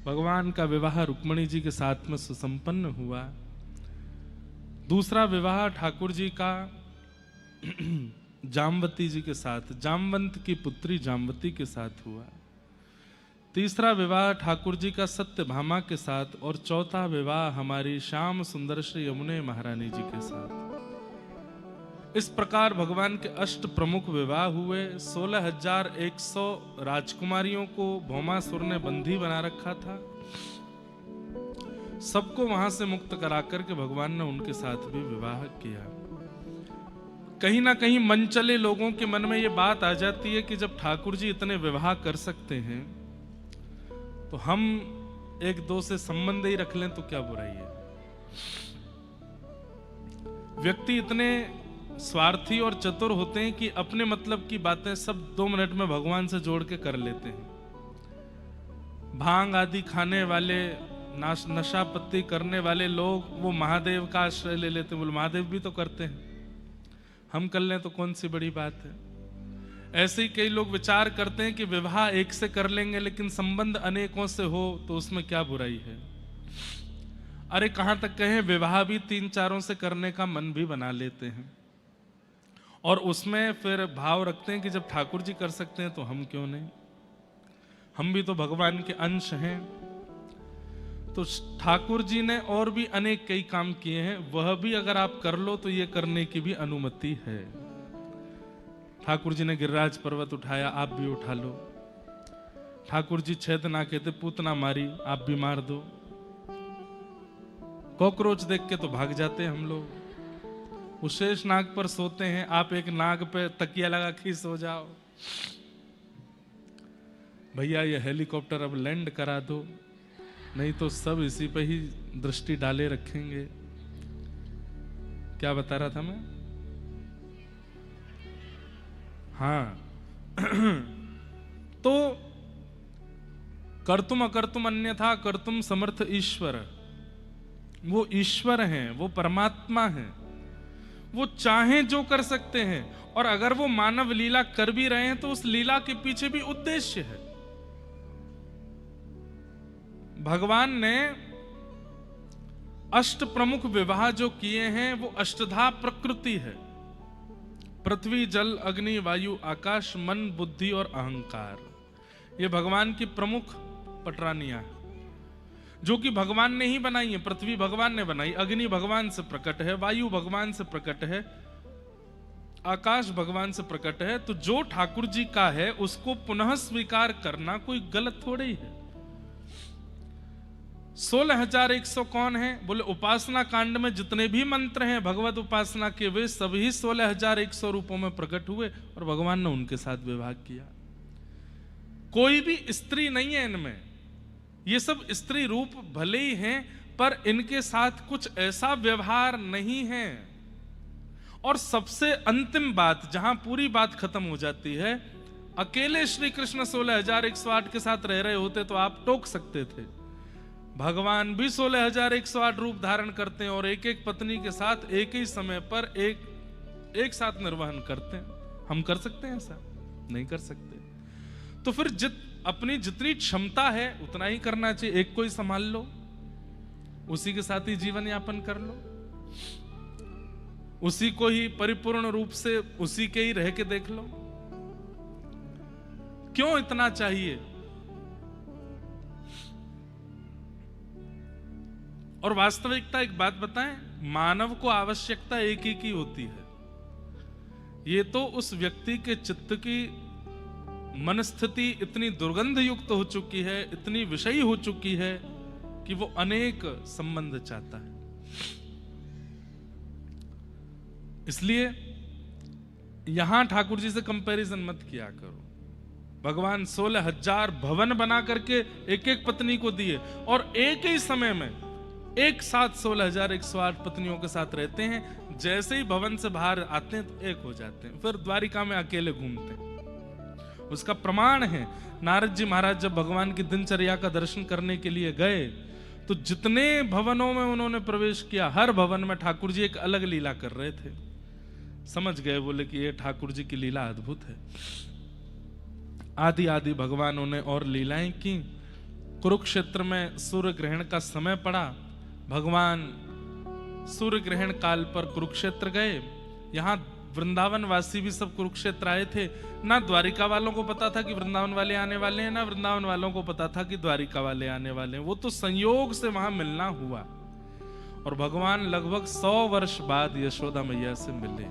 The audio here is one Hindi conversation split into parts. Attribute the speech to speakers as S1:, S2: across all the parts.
S1: भगवान का विवाह रुक्मिणी जी के साथ में सुसंपन्न हुआ। दूसरा विवाह ठाकुर जी का जामवती जी के साथ, जामवंत की पुत्री जामवती के साथ हुआ। तीसरा विवाह ठाकुर जी का सत्यभामा के साथ और चौथा विवाह हमारी श्याम सुंदर श्री यमुने महारानी जी के साथ। इस प्रकार भगवान के अष्ट प्रमुख विवाह हुए। 16,100 राजकुमारियों को भौमासुर ने बंदी बना रखा था। सबको वहां से मुक्त कराकर के भगवान ने उनके साथ भी विवाह किया। कहीं ना कहीं मनचले लोगों के मन में ये बात आ जाती है कि जब ठाकुर जी इतने विवाह कर सकते हैं तो हम एक दो से संबंध ही रख लें तो क्या बुराई है। व्यक्ति इतने स्वार्थी और चतुर होते हैं कि अपने मतलब की बातें सब 2 मिनट में भगवान से जोड़ के कर लेते हैं। भांग आदि खाने वाले, नशा पत्ती करने वाले लोग वो महादेव का आश्रय ले लेते हैं। बोले महादेव भी तो करते हैं, हम कर लें तो कौन सी बड़ी बात है। ऐसे ही कई लोग विचार करते हैं कि विवाह एक से कर लेंगे लेकिन संबंध अनेकों से हो तो उसमें क्या बुराई है। अरे कहां तक कहें, विवाह भी 3-4 से करने का मन भी बना लेते हैं और उसमें फिर भाव रखते हैं कि जब ठाकुर जी कर सकते हैं तो हम क्यों नहीं, हम भी तो भगवान के अंश हैं। तो ठाकुर जी ने और भी अनेक कई काम किए हैं, वह भी अगर आप कर लो तो ये करने की भी अनुमति है। ठाकुर जी ने गिरिराज पर्वत उठाया, आप भी उठा लो। ठाकुर जी छेद ना कहते, पूतना मारी, आप भी मार दो। कॉकरोच देख के तो भाग जाते हैं हम लोग। वो शेष नाग पर सोते हैं, आप एक नाग पे तकिया लगा के सो जाओ। भैया ये हेलीकॉप्टर अब लैंड करा दो, नहीं तो सब इसी पे ही दृष्टि डाले रखेंगे। क्या बता रहा था मैं? हाँ तो कर्तुम अकर्तुम अन्यथा कर्तुम समर्थ ईश्वर, वो ईश्वर हैं, वो परमात्मा हैं, वो चाहें जो कर सकते हैं। और अगर वो मानव लीला कर भी रहे हैं तो उस लीला के पीछे भी उद्देश्य है। भगवान ने अष्ट प्रमुख विवाह जो किए हैं वो अष्टधा प्रकृति है। पृथ्वी, जल, अग्नि, वायु, आकाश, मन, बुद्धि और अहंकार। ये भगवान की प्रमुख पटरानियां हैं जो कि भगवान ने ही बनाई है। पृथ्वी भगवान ने बनाई, अग्नि भगवान से प्रकट है, वायु भगवान से प्रकट है, आकाश भगवान से प्रकट है। तो जो ठाकुर जी का है उसको पुनः स्वीकार करना कोई गलत थोड़ी ही है। 16,100 कौन है? बोले उपासना कांड में जितने भी मंत्र हैं भगवत उपासना के, वे सभी 16,100 रूपों में प्रकट हुए और भगवान ने उनके साथ विवाह किया। कोई भी स्त्री नहीं है इनमें, ये सब स्त्री रूप भले ही हैं पर इनके साथ कुछ ऐसा व्यवहार नहीं है। और सबसे अंतिम बात जहां पूरी बात खत्म हो जाती है, अकेले श्री कृष्ण 16,108 के साथ रह रहे होते तो आप टोक सकते थे। भगवान भी 16,108 रूप धारण करते हैं और एक एक पत्नी के साथ एक ही समय पर एक साथ निर्वहन करते हैं। हम कर सकते हैं ऐसा? नहीं कर सकते। तो फिर अपनी जितनी क्षमता है उतना ही करना चाहिए। एक को ही संभाल लो, उसी के साथ ही जीवन यापन कर लो, उसी को ही परिपूर्ण रूप से उसी के ही रह के देख लो। क्यों इतना चाहिए? और वास्तविकता एक बात बताएं, मानव को आवश्यकता एक ही की होती है। ये तो उस व्यक्ति के चित्त की मनस्थिति इतनी दुर्गंध युक्त हो चुकी है, इतनी विषयी हो चुकी है कि वो अनेक संबंध चाहता है। इसलिए यहां ठाकुर जी से कंपैरिजन मत किया करो। भगवान 16,000 भवन बना करके एक एक पत्नी को दिए और एक ही समय में एक साथ 16,108 पत्नियों के साथ रहते हैं। जैसे ही भवन से बाहर आते हैं तो एक हो जाते हैं, फिर द्वारिका में अकेले घूमते हैं। उसका प्रमाण है, नारद जी महाराज जब भगवान की दिनचर्या का दर्शन करने के लिए गए तो जितने भवनों में उन्होंने प्रवेश किया, हर भवन में ठाकुर जी एक अलग लीला कर रहे थे। समझ गए, बोले कि ये ठाकुर जी की लीला अद्भुत है। आदि आदि भगवानों ने और लीलाएं की। कुरुक्षेत्र में सूर्य ग्रहण का समय पड़ा, भगवान सूर्य ग्रहण काल पर कुरुक्षेत्र गए। यहाँ वृंदावन वासी भी सब कुरुक्षेत्र आए थे। ना द्वारिका वालों को पता था कि वृंदावन वाले आने वाले हैं, ना वृंदावन वालों को पता था कि द्वारिका वाले आने वाले हैं। वो तो संयोग से वहां मिलना हुआ। और भगवान लगभग 100 वर्ष बाद यशोदा मैया से मिले।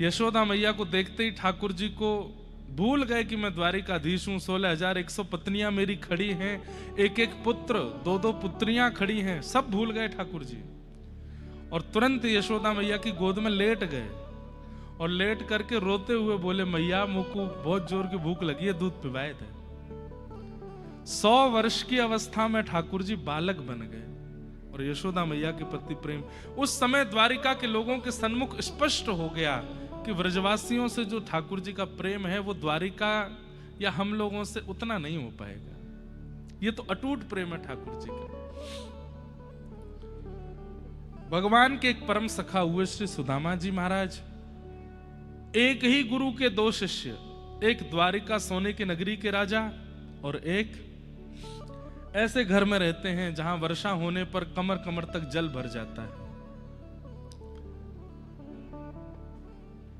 S1: यशोदा मैया को देखते ही ठाकुर जी को भूल गए कि मैं द्वारिकाधीश हूं, 16,100 पत्नियां मेरी खड़ी हैं, एक एक पुत्र, 2-2 पुत्रियां खड़ी हैं, सब भूल गए ठाकुर जी। और तुरंत यशोदा मैया की गोद में लेट गए और लेट करके रोते हुए बोले, मैया मुझको बहुत जोर की भूख लगी है, दूध पिवाए थे। 100 वर्ष की अवस्था में ठाकुर जी बालक बन गए और यशोदा मैया के प्रति प्रेम उस समय द्वारिका के लोगों के सन्मुख स्पष्ट हो गया कि व्रजवासियों से जो ठाकुर जी का प्रेम है वो द्वारिका या हम लोगों से उतना नहीं हो पाएगा। ये तो अटूट प्रेम है ठाकुर जी का। भगवान के एक परम सखा हुए श्री सुदामा जी महाराज, एक ही गुरु के 2 शिष्य, एक द्वारिका सोने की नगरी के राजा और एक ऐसे घर में रहते हैं जहां वर्षा होने पर कमर कमर तक जल भर जाता है।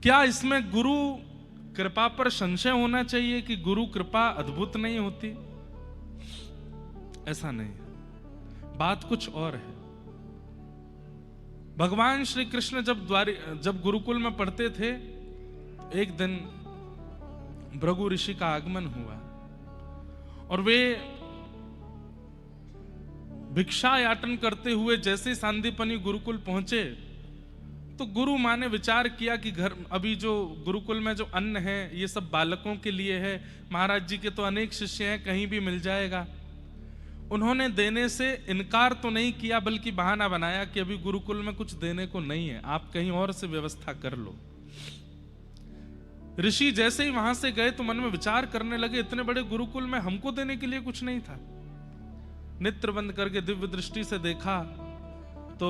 S1: क्या इसमें गुरु कृपा पर संशय होना चाहिए कि गुरु कृपा अद्भुत नहीं होती? ऐसा नहीं है, बात कुछ और है। भगवान श्री कृष्ण जब गुरुकुल में पढ़ते थे, एक दिन भृगु ऋषि का आगमन हुआ और वे भिक्षा याटन करते हुए जैसे सांदीपनी गुरुकुल पहुंचे तो गुरु माँ ने विचार किया कि घर अभी जो गुरुकुल में जो अन्न है ये सब बालकों के लिए है, महाराज जी के तो अनेक शिष्य हैं, कहीं भी मिल जाएगा। उन्होंने देने से इनकार तो नहीं किया बल्कि बहाना बनाया कि अभी गुरुकुल में कुछ देने को नहीं है, आप कहीं और से व्यवस्था कर लो। ऋषि जैसे ही वहां से गए तो मन में विचार करने लगे, इतने बड़े गुरुकुल में हमको देने के लिए कुछ नहीं था। नेत्र बंद करके दिव्य दृष्टि से देखा तो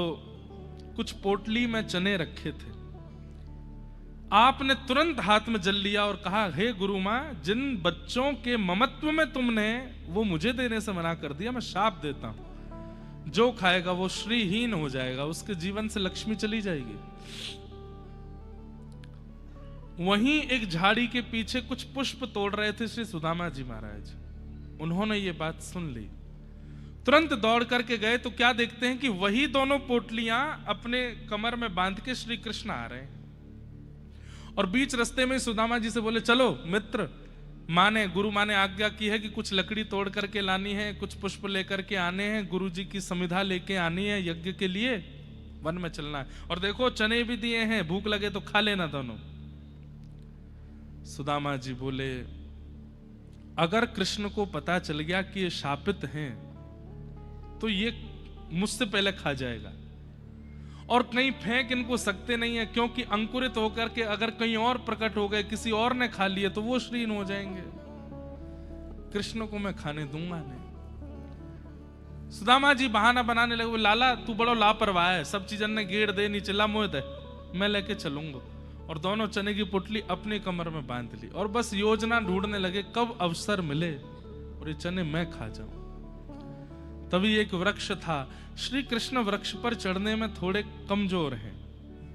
S1: कुछ पोटली में चने रखे थे। आपने तुरंत हाथ में जल लिया और कहा, हे गुरु मां, जिन बच्चों के ममत्व में तुमने वो मुझे देने से मना कर दिया, मैं शाप देता हूं, जो खाएगा वो श्रीहीन हो जाएगा, उसके जीवन से लक्ष्मी चली जाएगी। वहीं एक झाड़ी के पीछे कुछ पुष्प तोड़ रहे थे श्री सुदामा जी महाराज। उन्होंने ये बात सुन ली, तुरंत दौड़ करके गए तो क्या देखते हैं कि वही दोनों पोटलियां अपने कमर में बांध के श्री कृष्ण आ रहे हैं। और बीच रास्ते में सुदामा जी से बोले, चलो मित्र, गुरु माँ ने आज्ञा की है कि कुछ लकड़ी तोड़ करके लानी है, कुछ पुष्प लेकर के आने हैं, गुरु जी की समिधा लेके आनी है, यज्ञ के लिए वन में चलना है, और देखो चने भी दिए हैं, भूख लगे तो खा लेना दोनों। सुदामा जी बोले, अगर कृष्ण को पता चल गया कि ये शापित हैं तो ये मुझसे पहले खा जाएगा, और कहीं फेंक इनको सकते नहीं है, क्योंकि अंकुरित होकर के अगर कहीं और प्रकट हो गए, किसी और ने खा लिए तो वो श्रीहीन हो जाएंगे, कृष्ण को मैं खाने दूंगा नहीं। सुदामा जी बहाना बनाने लगे, लाला तू बड़ा लापरवाह है, सब चीज ने गेड़ दे, नीचे मोह दे, मैं लेके चलूंगा। और दोनों चने की पुटली अपनी कमर में बांध ली और बस योजना ढूंढने लगे कब अवसर मिले और ये चने मैं खा जाऊं। तभी एक वृक्ष था, श्री कृष्ण वृक्ष पर चढ़ने में थोड़े कमजोर हैं,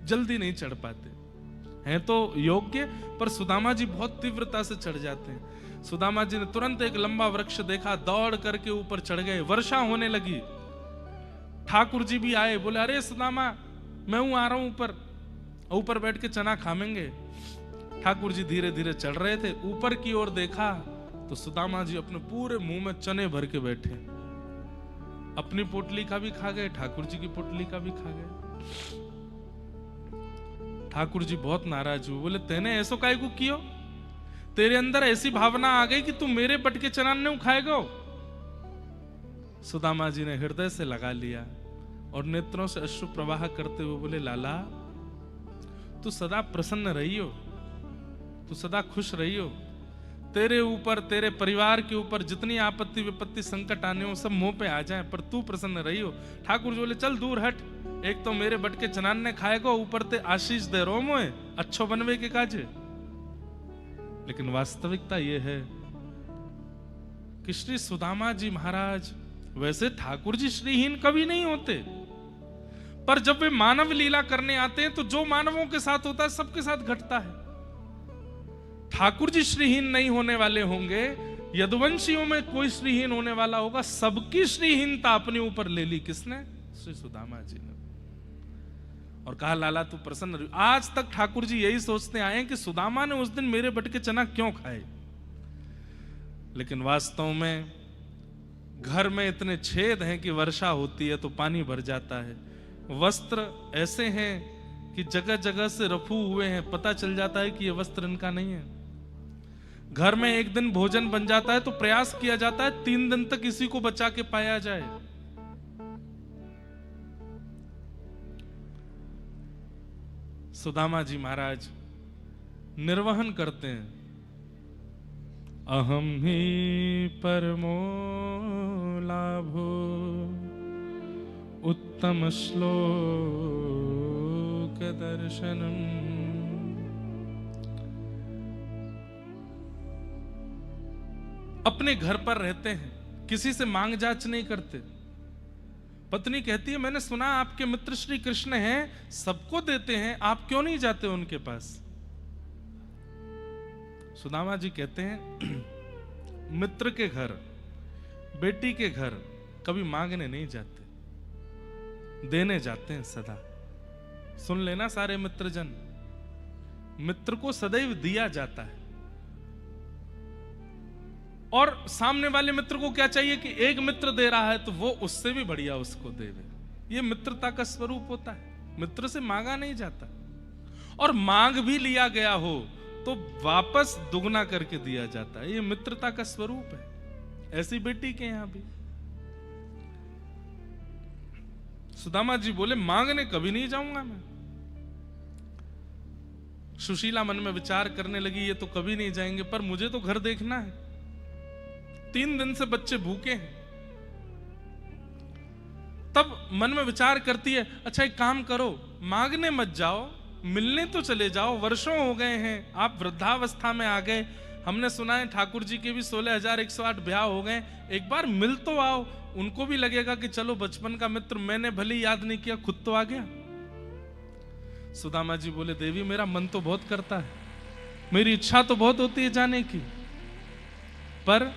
S1: जल्दी नहीं चढ़ पाते हैं, तो योग्य, पर सुदामा जी बहुत तीव्रता से चढ़ जाते हैं। सुदामा जी ने तुरंत एक लंबा वृक्ष देखा, दौड़ करके ऊपर चढ़ गए। वर्षा होने लगी, ठाकुर जी भी आए, बोले, अरे सुदामा, मैं हूं, आ रहा हूं ऊपर, ऊपर बैठ के चना खाएंगे। ठाकुर जी धीरे धीरे चढ़ रहे थे, ऊपर की ओर देखा तो सुदामा जी अपने पूरे मुंह में चने भर के बैठे, अपनी पोटली का भी खा गए, ठाकुर जी की पोटली का भी खा गए। ठाकुर जी बहुत नाराज हुए, बोले, तेने ऐसो काहे को कियो, तेरे अंदर ऐसी भावना आ गई कि तू मेरे बट के चना नहीं खाएगा। सुदामा जी ने हृदय से लगा लिया और नेत्रों से अश्रु प्रवाह करते हुए बोले, लाला तू सदा प्रसन्न रहियो, तू सदा खुश रहियो, तेरे ऊपर, तेरे परिवार के ऊपर जितनी आपत्ति विपत्ति संकट आने हो सब मुंह पे आ जाए, पर तू प्रसन्न रहियो। ठाकुर जी बोले, चल दूर हट, एक तो मेरे बट के चनान ने खाएगा, ऊपर ते आशीष दे रो मोए अच्छो बनवे के काजे। लेकिन वास्तविकता यह है कि श्री सुदामा जी महाराज वैसे ठाकुर जी श्रीहीन कभी नहीं होते, पर जब वे मानव लीला करने आते हैं तो जो मानवों के साथ होता है सबके साथ घटता है। ठाकुर जी श्रीहीन नहीं होने वाले होंगे, यदुवंशियों में कोई श्रीहीन होने वाला होगा। सबकी श्रीहीनता अपने ऊपर ले ली किसने? श्री सुदामा जी ने। और कहा लाला तू प्रसन्न रही। आज तक ठाकुर जी यही सोचते आए हैं कि सुदामा ने उस दिन मेरे बटके चना क्यों खाए, लेकिन वास्तव में घर में इतने छेद हैं कि वर्षा होती है तो पानी भर जाता है। वस्त्र ऐसे हैं कि जगह जगह से रफू हुए हैं, पता चल जाता है कि ये वस्त्र इनका नहीं है। घर में एक दिन भोजन बन जाता है तो प्रयास किया जाता है 3 दिन तक इसी को बचा के पाया जाए। सुदामा जी महाराज निर्वहन करते हैं, अहम ही परमो लाभो उत्तम श्लोक दर्शनम। अपने घर पर रहते हैं, किसी से मांग जांच नहीं करते। पत्नी कहती है मैंने सुना आपके मित्र श्री कृष्ण हैं, सबको देते हैं, आप क्यों नहीं जाते उनके पास? सुदामा जी कहते हैं मित्र के घर, बेटी के घर कभी मांगने नहीं जाते, देने जाते हैं सदा। सुन लेना सारे मित्रजन, मित्र को सदैव दिया जाता है। और सामने वाले मित्र को क्या चाहिए कि एक मित्र दे रहा है तो वो उससे भी बढ़िया उसको देवे। ये मित्रता का स्वरूप होता है, मित्र से मांगा नहीं जाता। और मांग भी लिया गया हो तो वापस दुगना करके दिया जाता है, ये मित्रता का स्वरूप है। ऐसी बेटी के यहां भी सुदामा जी बोले मांगने कभी नहीं जाऊंगा मैं। सुशीला मन में विचार करने लगी ये तो कभी नहीं जाएंगे, पर मुझे तो घर देखना है, 3 दिन से बच्चे भूखे हैं। तब मन में विचार करती है अच्छा एक काम करो, मांगने मत जाओ, मिलने तो चले जाओ। वर्षों हो गए हैं, आप वृद्धावस्था में आ गए, हमने सुना है ठाकुर जी के भी 16,108 ब्याह हो गए, एक बार मिल तो आओ, उनको भी लगेगा कि चलो बचपन का मित्र, मैंने भले याद नहीं किया, खुद तो आ गया। सुदामा जी बोले देवी मेरा मन तो बहुत करता है, मेरी इच्छा तो बहुत होती है जाने की, पर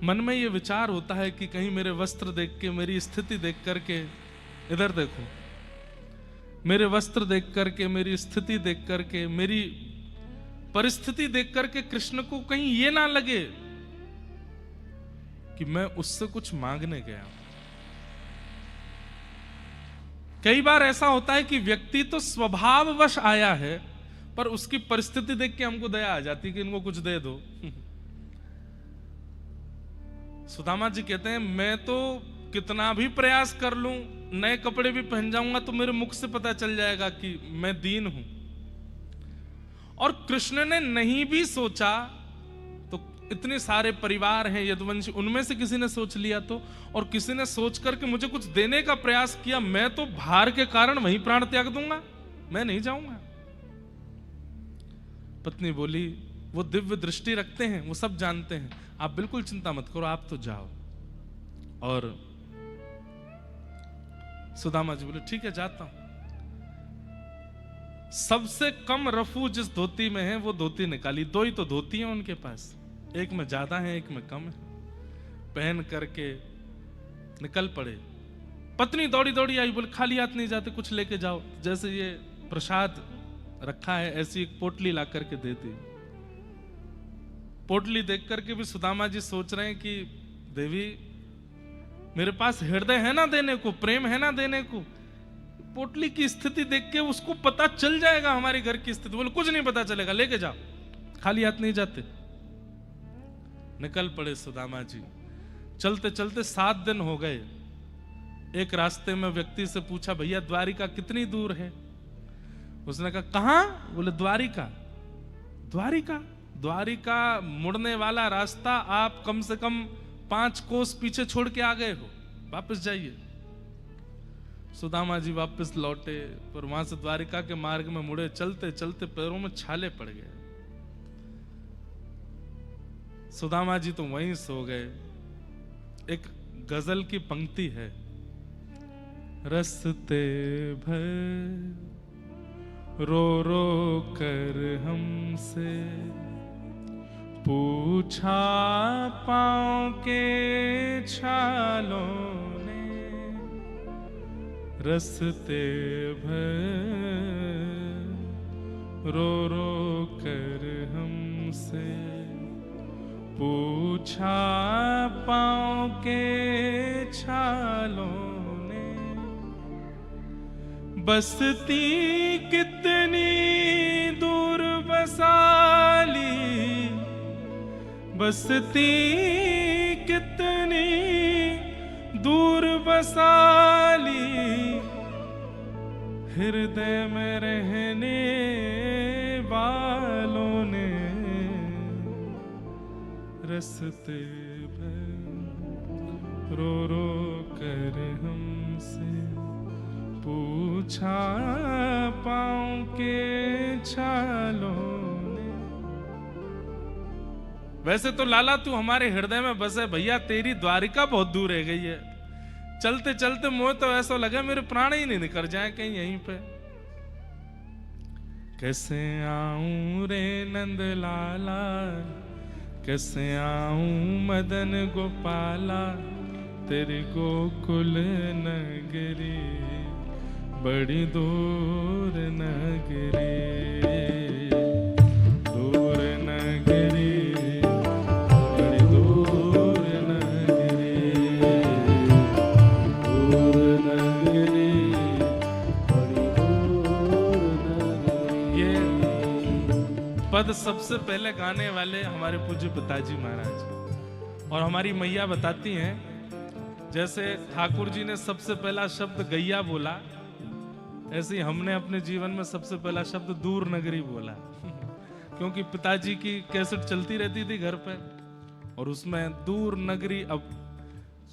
S1: मन में ये विचार होता है कि कहीं मेरे वस्त्र देख के, मेरी स्थिति देख करके, इधर देखो, मेरे वस्त्र देख करके, मेरी स्थिति देख करके, मेरी परिस्थिति देख करके कृष्ण को कहीं ये ना लगे कि मैं उससे कुछ मांगने गया। कई बार ऐसा होता है कि व्यक्ति तो स्वभाववश आया है, पर उसकी परिस्थिति देख के हमको दया आ जाती है कि इनको कुछ दे दो। सुदामा जी कहते हैं मैं तो कितना भी प्रयास कर लूं, नए कपड़े भी पहन जाऊंगा तो मेरे मुख से पता चल जाएगा कि मैं दीन हूं। और कृष्ण ने नहीं भी सोचा तो इतने सारे परिवार हैं यदुवंशी, उनमें से किसी ने सोच लिया तो, और किसी ने सोच करके मुझे कुछ देने का प्रयास किया, मैं तो भार के कारण वहीं प्राण त्याग दूंगा, मैं नहीं जाऊंगा। पत्नी बोली वो दिव्य दृष्टि रखते हैं, वो सब जानते हैं, आप बिल्कुल चिंता मत करो, आप तो जाओ। और सुदामा जी बोले ठीक है जाता हूं। सबसे कम रफू जिस धोती में है वो धोती निकाली, 2 ही तो धोती हैं उनके पास, एक में ज्यादा है एक में कम है, पहन करके निकल पड़े। पत्नी दौड़ी दौड़ी आई, बोले खाली हाथ नहीं जाते, कुछ लेके जाओ। जैसे ये प्रसाद रखा है ऐसी एक पोटली ला करके दे दी। पोटली देख करके भी सुदामा जी सोच रहे हैं कि देवी मेरे पास हृदय है ना देने को, प्रेम है ना देने को। पोटली की स्थिति देख के उसको पता चल जाएगा हमारे घर की स्थिति। बोले कुछ नहीं पता चलेगा, लेके जाओ, खाली हाथ नहीं जाते। निकल पड़े सुदामा जी। चलते चलते 7 दिन हो गए। एक रास्ते में व्यक्ति से पूछा भैया द्वारिका कितनी दूर है? उसने कहा कहां? बोले द्वारिका। द्वारिका? द्वारिका मुड़ने वाला रास्ता आप कम से कम 5 कोस पीछे छोड़ के आ गए हो, वापस जाइए। सुदामा जी वापस लौटे, पर वहां से द्वारिका के मार्ग में मुड़े, चलते चलते पैरों में छाले पड़ गए। सुदामा जी तो वहीं सो गए। एक गजल की पंक्ति है, रस्ते भर रो रो कर हमसे पूछा पाँव के छालों ने, रस्ते भर रो रो कर हमसे पूछा पाँव के छालों ने, बसती कितनी दूर बसाली, बसती कितनी दूर बसाली, हृदय में रहने वालों ने, रस्ते भर रो रो कर हमसे पूछा पाँव के छालों ने। वैसे तो लाला तू हमारे हृदय में बसे भैया, तेरी द्वारिका बहुत दूर रह गई है। चलते चलते मुझे तो ऐसा लगा मेरे प्राण ही नहीं निकल जाए कहीं यहीं पे। कैसे आऊं रे नंद लाला, कैसे आऊं मदन गोपाला, तेरी गोकुल नगरी बड़ी दूर नगरी, दूर नगरी बड़ी दूर नगरी, दूर नगरी बड़ी दूर नगरी। ये पद सबसे पहले गाने वाले हमारे पूज्य पिताजी महाराज, और हमारी मैया बताती हैं जैसे ठाकुर जी ने सबसे पहला शब्द गैया बोला, ऐसे ही हमने अपने जीवन में सबसे पहला शब्द दूर नगरी बोला। क्योंकि पिताजी की कैसेट चलती रहती थी घर पे, और उसमें दूर नगरी, अब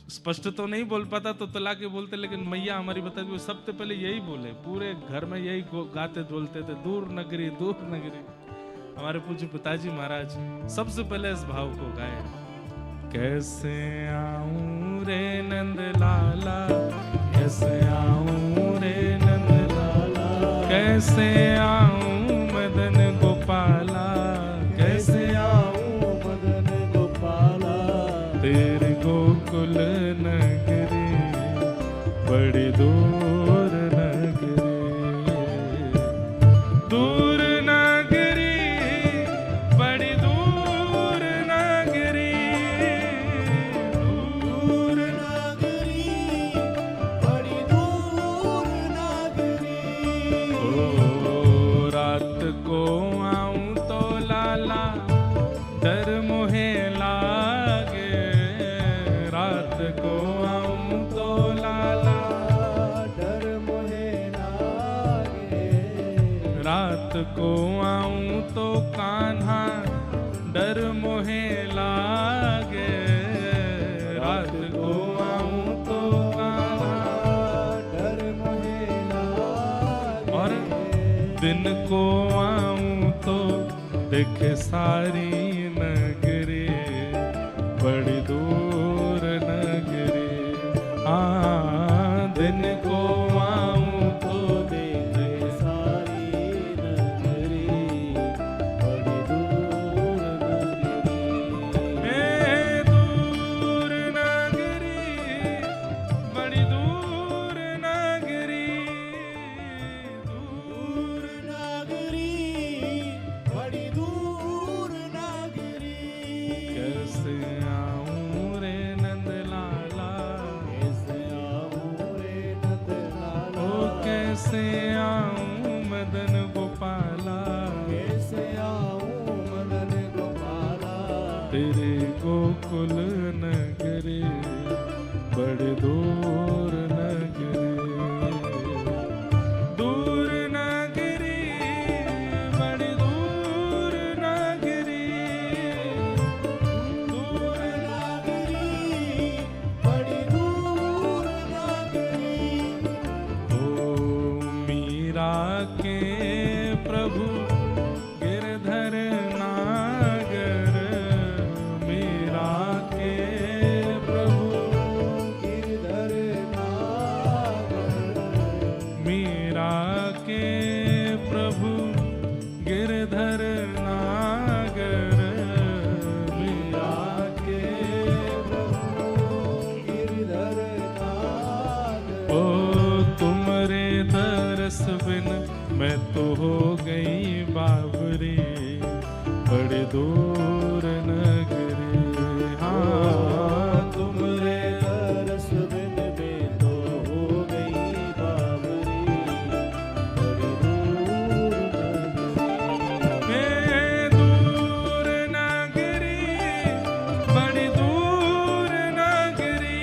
S1: स्पष्ट तो नहीं बोल पाता तो तला के बोलते, लेकिन मैया हमारी बताती वो सबसे पहले यही बोले, पूरे घर में यही गाते बोलते थे, दूर नगरी दूर नगरी। हमारे पूज्य पिताजी महाराज सबसे पहले इस भाव को गाए। कैसे आऊं रे नंद लाला, कैसे आऊं रे नंद लाला, कैसे आऊं मदन गोपाला, कैसे आऊं मदन गोपाला, तेरे गोकुल नगरी बड़ी दूर नगरी, दूर नगरी बड़ी दूर नगरी, दूर नगरी बड़ी दूर नगरी। ओ रात को आऊं तो लाला डर मोहे लागे, रात को आऊं तो लाला डर मोहे लागे, रात को आऊं तो कान्हा डर मोहे लागे, रात को आऊं तो कान्हा डर मोहे लागे, और दिन को आऊं तो देखे सारी नगरी बड़ी दूर नगरी। दिन को आऊं तो देखे सारी नगरी बड़ी दूर नगरी, दूर नगरी बड़ी दूर नगरी, दूर नगरी बड़ी दूर नगरी। कैसे आऊं रे नंद लाला, कैसे आऊं रे नंद लाला, ओ कैसे आऊं मदन गोपाला, कैसे आऊं मदन गोपाला, तेरे गोकुल नगरी बड़ी दूर नगरी, दूर नगरी बड़ी दूर नगरी, दूर नगरी बड़ी दूर नगरी। ओ मीरा के प्रभु गिरधर नागर, दूर नगरी। हाँ
S2: तुमरे तरस बिन में तो हो गई बावरी, बड़ी दूर नगरी।
S1: मैं दूर नगरी, बड़ी दूर नगरी,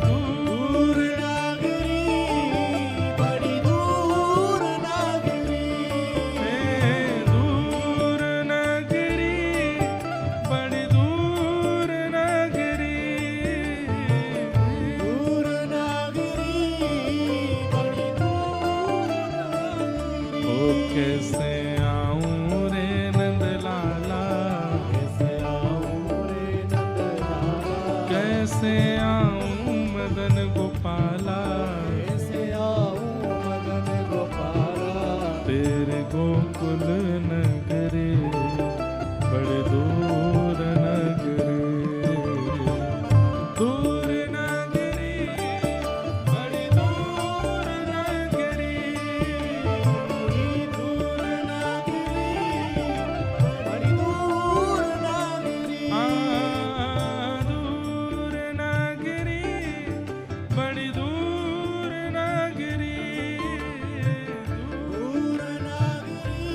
S2: दूर नगरी, बड़ी दूर नगरी।
S1: मैं दूर नगरी, बड़ी दूर नगरी।
S2: दूर नगरी, बड़ी दूर नगरी।
S1: ओ कैसे आऊं रे नंदलाला,
S2: कैसे आऊं रे नंदलाला,
S1: कैसे आऊं मदन गोपाला,
S2: कैसे आऊं मदन गोपाला।
S1: तेरे गोकुल नगरी, बड़ी दूर नगरी। दूर नगरी, बड़ी दूर नगरी।
S2: दूर नगरी, बड़ी दूर नगरी।
S1: दूर नगरी, बड़ी दूर नगरी।
S2: दूर नगरी,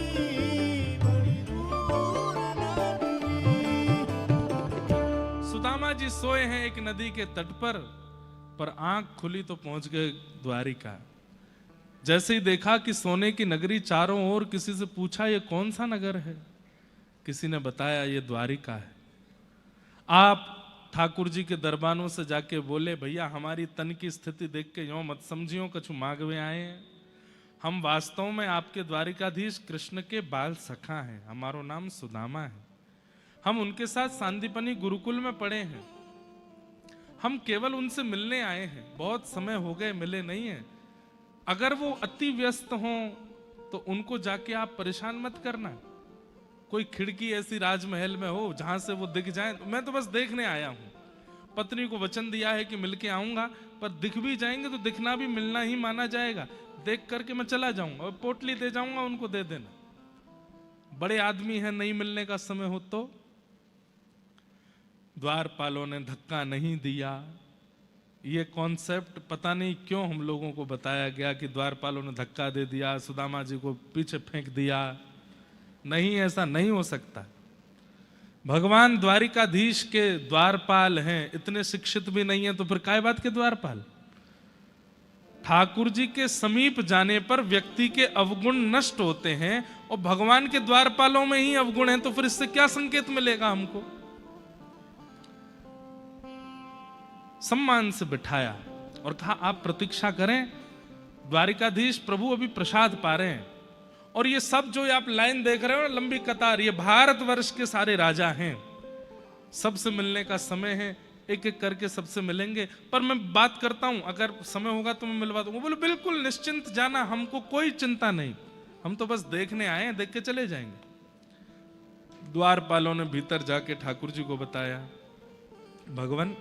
S2: बड़ी दूर नगरी।
S1: सुदामा जी सोए हैं एक नदी के तट पर आंख खुली तो पहुंच गए द्वारिका। जैसे ही देखा कि सोने की नगरी चारों ओर, किसी से पूछा ये कौन सा नगर है, किसी ने बताया ये द्वारिका है। आप ठाकुर जी के दरबारों से जाके बोले, भैया हमारी तन की स्थिति देख के यों मत समझियो कछु मांगवे आए हैं। हम वास्तव में आपके द्वारिकाधीश कृष्ण के बाल सखा हैं, हमारो नाम सुदामा है। हम उनके साथ सांदीपनी गुरुकुल में पढ़े हैं। हम केवल उनसे मिलने आए हैं, बहुत समय हो गए मिले नहीं हैं। अगर वो अति व्यस्त हों तो उनको जाके आप परेशान मत करना। कोई खिड़की ऐसी राजमहल में हो जहां से वो दिख जाए, मैं तो बस देखने आया हूं। पत्नी को वचन दिया है कि मिलके आऊंगा, पर दिख भी जाएंगे तो दिखना भी मिलना ही माना जाएगा। देख करके मैं चला जाऊंगा और पोटली दे जाऊंगा, उनको दे देना। बड़े आदमी हैं, नहीं मिलने का समय हो तो। द्वारपालों ने धक्का नहीं दिया। ये कॉन्सेप्ट पता नहीं क्यों हम लोगों को बताया गया कि द्वारपालों ने धक्का दे दिया, सुदामा जी को पीछे फेंक दिया। नहीं, ऐसा नहीं हो सकता। भगवान द्वारिकाधीश के द्वारपाल हैं, इतने शिक्षित भी नहीं है तो फिर काय बात के द्वारपाल। ठाकुर जी के समीप जाने पर व्यक्ति के अवगुण नष्ट होते हैं, और भगवान के द्वारपालों में ही अवगुण हैं, तो फिर इससे क्या संकेत मिलेगा हमको। सम्मान से बिठाया और कहा आप प्रतीक्षा करें, द्वारिकाधीश प्रभु अभी प्रसाद पा रहे हैं। और ये सब जो आप लाइन देख रहे हो, लंबी कतार, ये भारतवर्ष के सारे राजा हैं। सबसे मिलने का समय है, एक एक करके सबसे मिलेंगे। पर मैं बात करता हूं, अगर समय होगा तो मैं मिलवा दूंगा। बोले बिल्कुल निश्चिंत जाना, हमको कोई चिंता नहीं, हम तो बस देखने आए हैं, देख के चले जाएंगे। द्वारपालों ने भीतर जाके ठाकुर जी को बताया, भगवान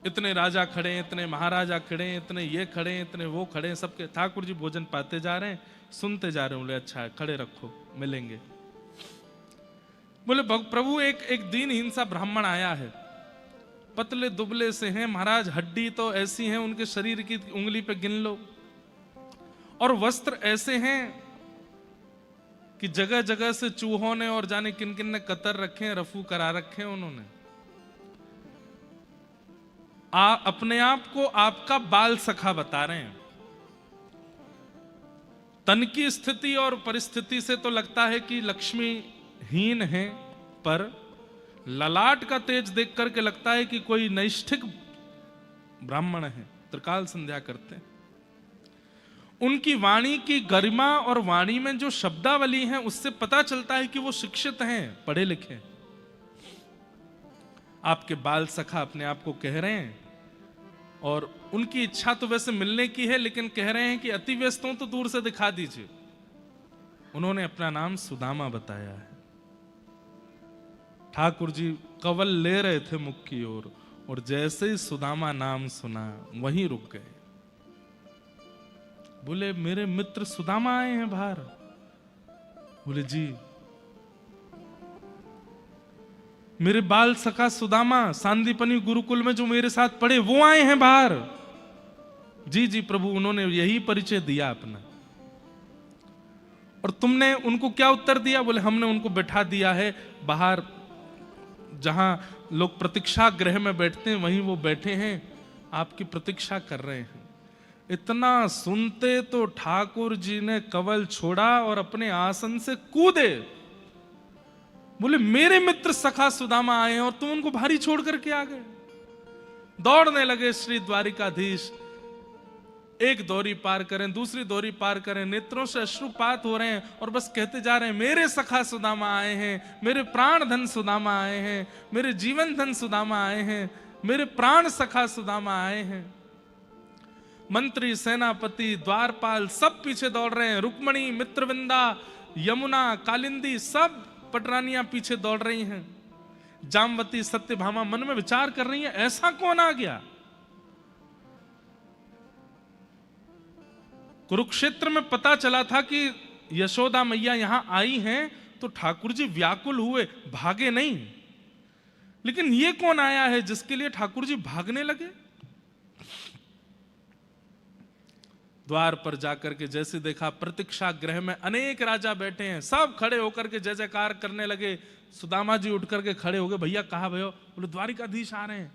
S1: इतने राजा खड़े हैं, इतने महाराजा खड़े हैं, इतने ये खड़े हैं, इतने वो खड़े हैं, सबके। ठाकुर जी भोजन पाते जा रहे हैं, सुनते जा रहे हैं। बोले अच्छा है, खड़े रखो, मिलेंगे। बोले प्रभु एक दीनहीन सा ब्राह्मण आया है, पतले दुबले से हैं महाराज, हड्डी तो ऐसी हैं उनके शरीर की उंगली पे गिन लो, और वस्त्र ऐसे हैं कि जगह जगह से चूहों ने और जाने किन किन ने कतर रखे हैं, रफू करा रखे हैं उन्होंने। अपने आप को आपका बाल सखा बता रहे हैं। तन की स्थिति और परिस्थिति से तो लगता है कि लक्ष्मीहीन है, पर ललाट का तेज देख करके लगता है कि कोई नैष्ठिक ब्राह्मण है, त्रिकाल संध्या करते हैं। उनकी वाणी की गरिमा और वाणी में जो शब्दावली है, उससे पता चलता है कि वो शिक्षित हैं, पढ़े लिखे हैं। आपके बाल सखा अपने आप को कह रहे हैं, और उनकी इच्छा तो वैसे मिलने की है, लेकिन कह रहे हैं कि अति व्यस्त हूं तो दूर से दिखा दीजिए। उन्होंने अपना नाम सुदामा बताया है। ठाकुर जी कवल ले रहे थे मुख की ओर, और जैसे ही सुदामा नाम सुना वहीं रुक गए। बोले मेरे मित्र सुदामा आए हैं बाहर। बोले जी। मेरे बाल सखा सुदामा सांदीपनी गुरुकुल में जो मेरे साथ पढ़े वो आए हैं बाहर। जी जी प्रभु, उन्होंने यही परिचय दिया अपना। और तुमने उनको क्या उत्तर दिया? बोले हमने उनको बैठा दिया है बाहर, जहां लोग प्रतीक्षा गृह में बैठते हैं वहीं वो बैठे हैं, आपकी प्रतीक्षा कर रहे हैं। इतना सुनते तो ठाकुर जी ने कवल छोड़ा और अपने आसन से कूदे। बोले मेरे मित्र सखा सुदामा आए हैं और तुम उनको भारी छोड़ करके आ गए। दौड़ने लगे श्री द्वारिकाधीश, एक दौरी पार करें, दूसरी दौरी पार करें, नेत्रों से अश्रुपात हो रहे हैं और बस कहते जा रहे हैं मेरे सखा सुदामा आए हैं, मेरे प्राण धन सुदामा आए हैं, मेरे जीवन धन सुदामा आए हैं, मेरे प्राण सखा सुदामा आए हैं। मंत्री, सेनापति, द्वारपाल सब पीछे दौड़ रहे हैं। रुक्मणी, मित्रविंदा, यमुना, कालिंदी सब पटरानियां पीछे दौड़ रही हैं। जामवती, सत्यभामा मन में विचार कर रही हैं ऐसा कौन आ गया। कुरुक्षेत्र में पता चला था कि यशोदा मैया यहां आई हैं तो ठाकुर जी व्याकुल हुए, भागे नहीं। लेकिन ये कौन आया है जिसके लिए ठाकुर जी भागने लगे। द्वार पर जाकर के जैसे देखा प्रतीक्षा गृह में अनेक राजा बैठे हैं, सब खड़े होकर के जय जयकार करने लगे। सुदामा जी उठ करके खड़े हो गए, भैया कहाँ भयो? बोले द्वारिकाधीश आ रहे हैं।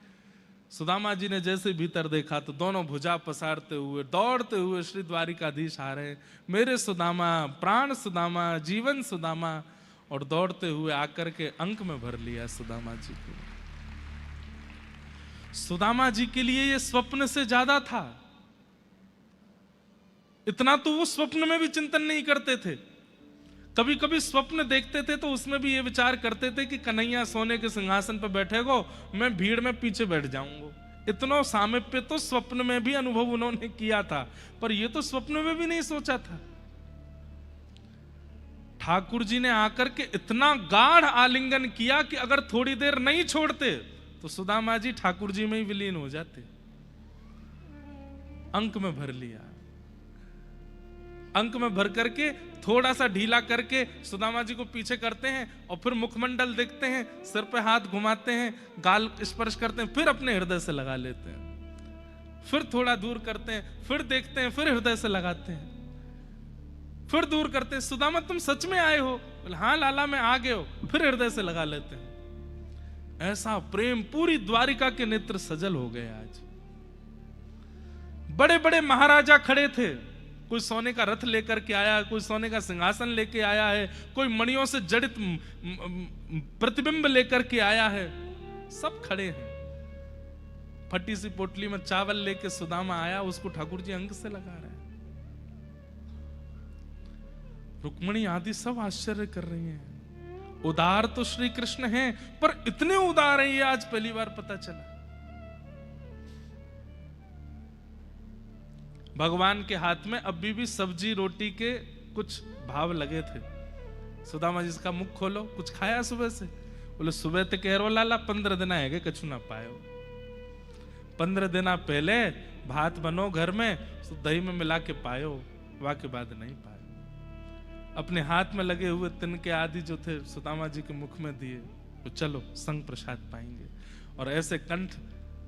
S1: सुदामा जी ने जैसे भीतर देखा तो दोनों भुजा पसारते हुए दौड़ते हुए श्री द्वारिकाधीश आ रहे हैं, मेरे सुदामा, प्राण सुदामा, जीवन सुदामा। और दौड़ते हुए आकर के अंक में भर लिया सुदामा जी को। सुदामा जी के लिए ये स्वप्न से ज्यादा था। इतना तो वो स्वप्न में भी चिंतन नहीं करते थे। कभी कभी स्वप्न देखते थे तो उसमें भी ये विचार करते थे कि कन्हैया सोने के सिंहासन पर बैठेगो, मैं भीड़ में पीछे बैठ जाऊंगा। इतना सामीप्य तो स्वप्न में भी अनुभव उन्होंने किया था, पर ये तो स्वप्न में भी नहीं सोचा था। ठाकुर जी ने आकर के इतना गाढ़ आलिंगन किया कि अगर थोड़ी देर नहीं छोड़ते तो सुदामा जी ठाकुर जी में ही विलीन हो जाते। अंक में भर लिया। अंक में भर करके थोड़ा सा ढीला करके सुदामा जी को पीछे करते हैं और फिर मुखमंडल देखते हैं, सिर पे हाथ घुमाते हैं, गाल स्पर्श करते हैं, फिर अपने हृदय से लगा लेते हैं। फिर थोड़ा दूर करते हैं, फिर देखते हैं, फिर हृदय से लगाते हैं, फिर दूर करते हैं। सुदामा तुम सच में आए हो? बोले हाँ लाला मैं आ गए हो। फिर हृदय से लगा लेते हैं। ऐसा प्रेम, पूरी द्वारिका के नेत्र सजल हो गए। आज बड़े बड़े महाराजा खड़े थे, कोई सोने का रथ लेकर के आया, कोई सोने का सिंहासन लेके आया है, कोई मणियों से जड़ित प्रतिबिंब लेकर के आया है, सब खड़े हैं। फटी सी पोटली में चावल लेके सुदामा आया, उसको ठाकुर जी अंक से लगा रहे हैं। रुक्मणी आदि सब आश्चर्य कर रही हैं। उदार तो श्री कृष्ण हैं, पर इतने उदार हैं ये आज पहली बार पता चला। भगवान के हाथ में अभी भी सब्जी रोटी के कुछ भाव लगे थे। सुदामा जी का मुख खोलो, कुछ खाया सुबह से? बोले सुबह तो कह रो लाला 15 दिन आएगे कछु ना पायो। 15 दिन पहले भात बनो घर में, तो दही में मिला के पायो, वाके बाद नहीं पायो। अपने हाथ में लगे हुए तिनके आदि जो थे सुदामा जी के मुख में दिए, तो चलो संग प्रसाद पाएंगे। और ऐसे कंठ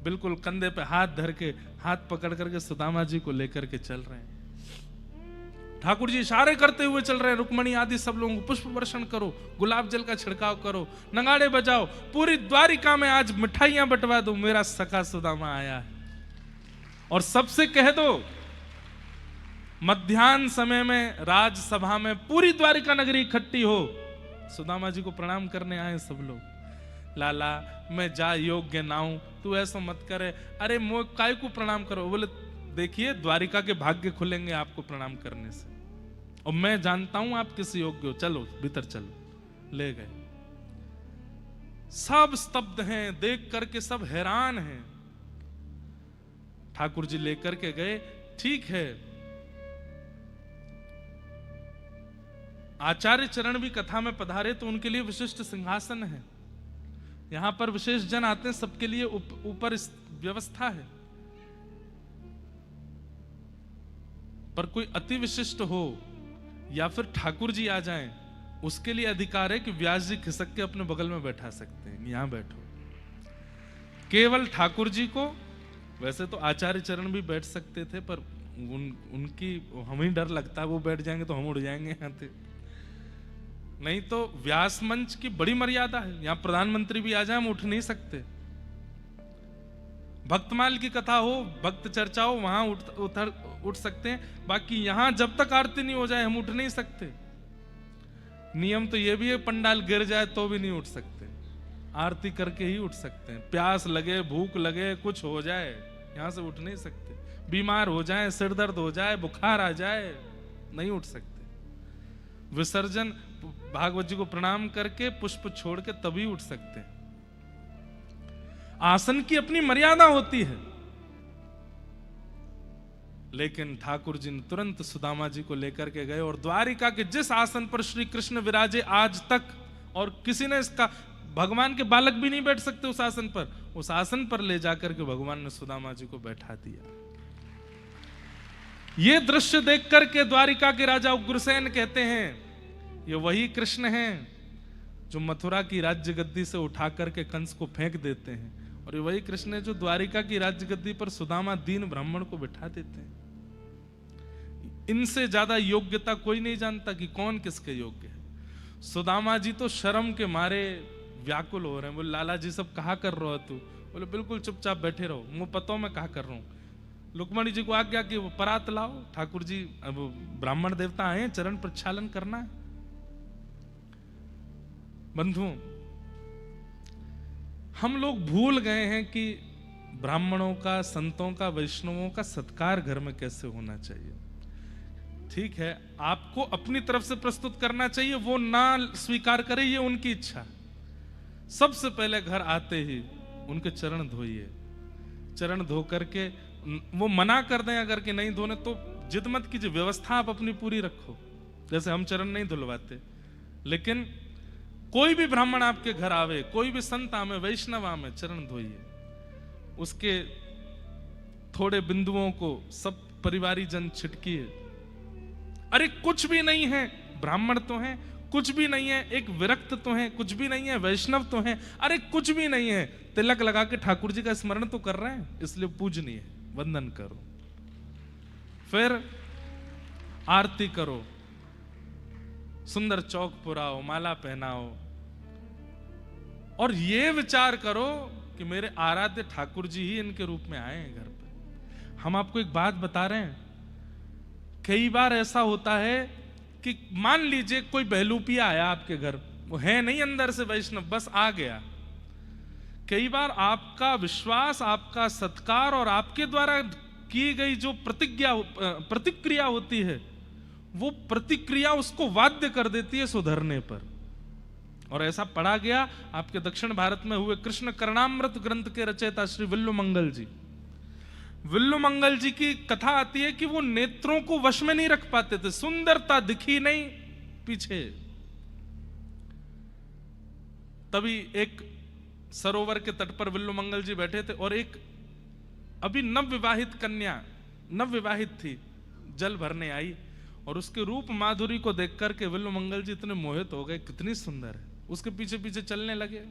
S1: बिल्कुल कंधे पे हाथ धर के, हाथ पकड़ करके सुदामा जी को लेकर के चल रहे हैं। ठाकुर जी इशारे करते हुए चल रहे हैं, रुक्मणी आदि सब लोगों को पुष्प वर्षण करो, गुलाब जल का छिड़काव करो, नगाड़े बजाओ, पूरी द्वारिका में आज मिठाइयां बंटवा दो, मेरा सखा सुदामा आया है। और सबसे कह दो मध्याह्न समय में राजसभा में पूरी द्वारिका नगरी इकट्ठी हो, सुदामा जी को प्रणाम करने आए सब लोग। लाला मैं जा योग्य नाऊं, तू ऐसा मत करे। अरे मोह काय को प्रणाम करो? बोले देखिए द्वारिका के भाग्य खुलेंगे आपको प्रणाम करने से, और मैं जानता हूं आप किस योग्य हो, चलो भीतर चलो। ले गए। सब स्तब्ध हैं, देख करके सब हैरान हैं। ठाकुर जी लेकर के गए। ठीक है, आचार्य चरण भी कथा में पधारे तो उनके लिए विशिष्ट सिंहासन है। यहां पर विशेष जन आते हैं, सबके लिए ऊपर व्यवस्था है। पर कोई अति विशिष्ट हो या फिर ठाकुर जी आ जाएं उसके लिए अधिकार है कि व्यास जी खिसक के अपने बगल में बैठा सकते हैं, यहां बैठो। केवल ठाकुर जी को, वैसे तो आचार्य चरण भी बैठ सकते थे, पर उनकी हमें डर लगता है वो बैठ जाएंगे तो हम उड़ जाएंगे यहाँ से। नहीं तो व्यास मंच की बड़ी मर्यादा है, यहां प्रधानमंत्री भी आ जाए हम उठ नहीं सकते। भक्तमाल की कथा हो, भक्त चर्चा हो, वहां उठ सकते हैं, बाकी यहां जब तक आरती नहीं हो जाए हम उठ नहीं सकते। नियम तो ये भी है, पंडाल गिर जाए तो भी नहीं उठ सकते, आरती करके ही उठ सकते हैं। प्यास लगे, भूख लगे, कुछ हो जाए, यहां से उठ नहीं सकते। बीमार हो जाए, सिर दर्द हो जाए, बुखार आ जाए, नहीं उठ सकते। विसर्जन भागवत जी को प्रणाम करके पुष्प छोड़ के तभी उठ सकते हैं। आसन की अपनी मर्यादा होती है, लेकिन ठाकुर जी ने तुरंत सुदामा जी को लेकर के गए और द्वारिका के जिस आसन पर श्री कृष्ण विराजे आज तक, और किसी ने इसका, भगवान के बालक भी नहीं बैठ सकते उस आसन पर, उस आसन पर ले जाकर के भगवान ने सुदामा जी को बैठा दिया। ये दृश्य देख करके द्वारिका के राजा उग्रसेन कहते हैं ये वही कृष्ण हैं जो मथुरा की राज्य गद्दी से उठा करके कंस को फेंक देते हैं, और ये वही कृष्ण है जो द्वारिका की राज्य गद्दी पर सुदामा दीन ब्राह्मण को बिठा देते हैं। इनसे ज्यादा योग्यता कोई नहीं जानता कि कौन किसके योग्य है। सुदामा जी तो शर्म के मारे व्याकुल हो रहे हैं, बोले लाला जी सब कहा कर रहे हो तू? बोले बिल्कुल चुपचाप बैठे रहो, मुंह पतो मैं कहा कर रहा हूं। लुकमणी जी को आज्ञा कि वो परात लाओ, ठाकुर जी अब ब्राह्मण देवता आए, चरण प्रक्षालन करना है। बंधुओं, हम लोग भूल गए हैं कि ब्राह्मणों का, संतों का, वैष्णवों का सत्कार घर में कैसे होना चाहिए। ठीक है, आपको अपनी तरफ से प्रस्तुत करना चाहिए, वो ना स्वीकार करे ये उनकी इच्छा। सबसे पहले घर आते ही उनके चरण धोइए, चरण धो करके, वो मना कर दें अगर कि नहीं धोने तो जिद मत कीजिए, व्यवस्था आप अपनी पूरी रखो। जैसे हम चरण नहीं धुलवाते, लेकिन कोई भी ब्राह्मण आपके घर आवे, कोई भी संत आवे, वैष्णव आवे, चरण धोइए। उसके थोड़े बिंदुओं को सब परिवारी जन छिटकिए। अरे कुछ भी नहीं है, ब्राह्मण तो हैं, कुछ भी नहीं है, एक विरक्त तो है, कुछ भी नहीं है, वैष्णव तो है, अरे कुछ भी नहीं है, तिलक लगा के ठाकुर जी का स्मरण तो कर रहे हैं, इसलिए पूजनीय है, वंदन करो। फिर आरती करो, सुंदर चौक पुराओ, माला पहनाओ, और ये विचार करो कि मेरे आराध्य ठाकुर जी ही इनके रूप में आए हैं घर पे। हम आपको एक बात बता रहे हैं, कई बार ऐसा होता है कि मान लीजिए कोई बहलूपिया आया आपके घर, वो है नहीं अंदर से वैष्णव, बस आ गया। कई बार आपका विश्वास, आपका सत्कार और आपके द्वारा की गई जो प्रतिक्रिया होती है, वो प्रतिक्रिया उसको बाध्य कर देती है सुधरने पर। और ऐसा पढ़ा गया आपके दक्षिण भारत में हुए कृष्ण करणामृत ग्रंथ के रचयिता श्री विल्लु मंगल जी। विल्लु मंगल जी की कथा आती है कि वो नेत्रों को वश में नहीं रख पाते थे, सुंदरता दिखी नहीं पीछे। तभी एक सरोवर के तट पर विल्लु मंगल जी बैठे थे और एक अभी नवविवाहित कन्या, नवविवाहित थी, जल भरने आई और उसके रूप माधुरी को देख करके विल्लु मंगल जी इतने मोहित हो गए, कितनी सुंदर है। उसके पीछे पीछे चलने लगे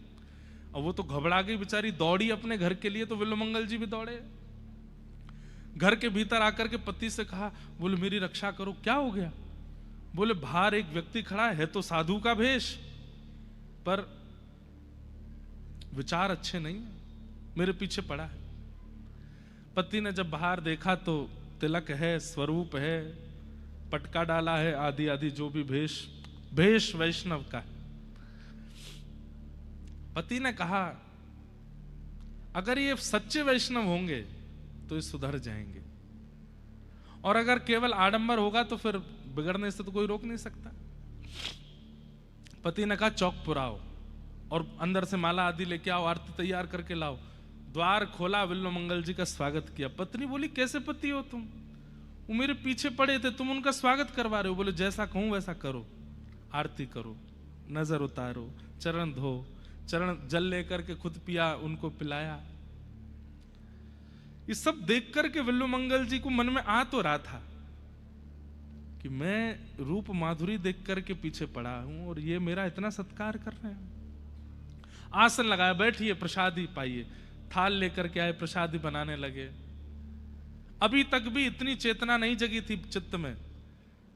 S1: और वो तो घबरा गई बेचारी, दौड़ी अपने घर के लिए, तो विल्लु मंगल जी भी दौड़े। घर के भीतर आकर के पति से कहा, बोले मेरी रक्षा करो। क्या हो गया? बोले बाहर एक व्यक्ति खड़ा है तो साधु का भेष, पर विचार अच्छे नहीं, मेरे पीछे पड़ा है। पति ने जब बाहर देखा तो तिलक है, स्वरूप है, पटका डाला है, आदि आदि जो भी भेष वैष्णव का है। पति ने कहा अगर ये सच्चे वैष्णव होंगे तो ये सुधर जाएंगे, और अगर केवल आडंबर होगा तो फिर बिगड़ने से तो कोई रोक नहीं सकता। पति ने कहा चौक पुराओ और अंदर से माला आदि लेके आओ, आरती तैयार करके लाओ। द्वार खोला, विल्लु मंगल जी का स्वागत किया। पत्नी बोली कैसे पति हो तुम? वो मेरे पीछे पड़े थे, तुम उनका स्वागत करवा रहे हो। बोले जैसा कहूं वैसा करो, आरती करो, नजर उतारो, चरण धो, चरण जल लेकर के खुद पिया, उनको पिलाया। ये सब देख करके विल्लु मंगल जी को मन में आ तो रहा था कि मैं रूप माधुरी देख करके पीछे पड़ा हूं और ये मेरा इतना सत्कार कर रहे हैं। आसन लगाया, बैठिए, प्रसादी पाइए। थाल लेकर के आए, प्रसादी बनाने लगे। अभी तक भी इतनी चेतना नहीं जगी थी चित्त में।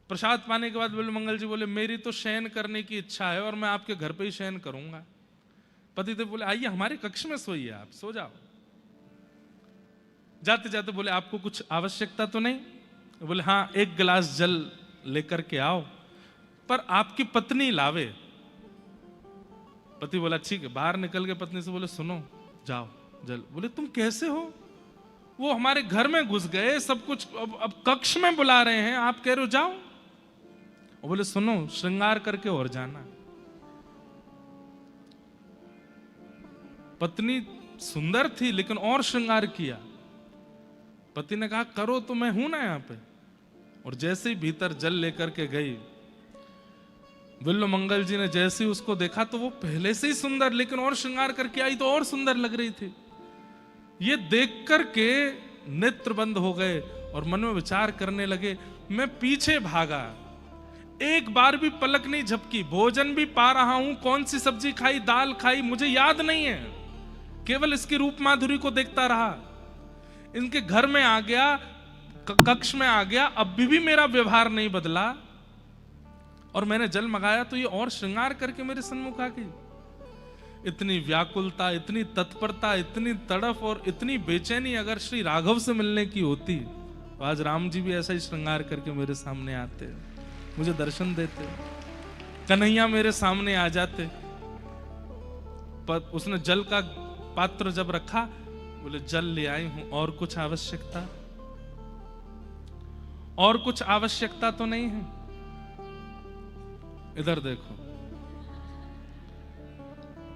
S1: प्रसाद पाने के बाद बिल्व मंगल जी बोले, मेरी तो शयन करने की इच्छा है और मैं आपके घर पे ही शयन करूंगा। पतिदेव बोले, आइए हमारे कक्ष में सोइए, आप सो जाओ। जाते जाते बोले, आपको कुछ आवश्यकता तो नहीं? बोले, हाँ, एक गिलास जल लेकर के आओ, पर आपकी पत्नी लावे। पति बोला, ठीक है। बाहर निकल के पत्नी से बोले, सुनो, जाओ जल। बोले, तुम कैसे हो? वो हमारे घर में घुस गए, सब कुछ अब कक्ष में बुला रहे हैं, आप कह रहे हो जाओ? और बोले, सुनो, श्रृंगार करके और जाना। पत्नी सुंदर थी लेकिन और श्रृंगार किया। पति ने कहा, करो तो मैं हूं ना यहां पे। और जैसे ही भीतर जल लेकर के गई, बिल्व मंगल जी ने जैसे ही उसको देखा तो वो पहले से ही सुंदर, लेकिन और श्रृंगार करके आई तो और सुंदर लग रही थी। ये देख करके नेत्र बंद हो गए और मन में विचार करने लगे। मैं पीछे भागा, एक बार भी पलक नहीं झपकी, भोजन भी पा रहा हूं, कौन सी सब्जी खाई, दाल खाई, मुझे याद नहीं है। केवल इसकी रूप माधुरी को देखता रहा। इनके घर में आ गया, कक्ष में आ गया, अब भी मेरा व्यवहार नहीं बदला। और मैंने जल मंगाया तो ये और श्रृंगार करके मेरे सन्मुख आ गई। इतनी व्याकुलता, इतनी तत्परता, इतनी तड़फ और इतनी बेचैनी अगर श्री राघव से मिलने की होती तो आज राम जी भी ऐसा ही श्रृंगार करके मेरे सामने आते, मुझे दर्शन देते, कन्हैया मेरे सामने आ जाते। पर उसने जल का पात्र जब रखा, बोले, जल ले आई हूं, और कुछ आवश्यकता? और कुछ आवश्यकता तो नहीं है? इधर देखो।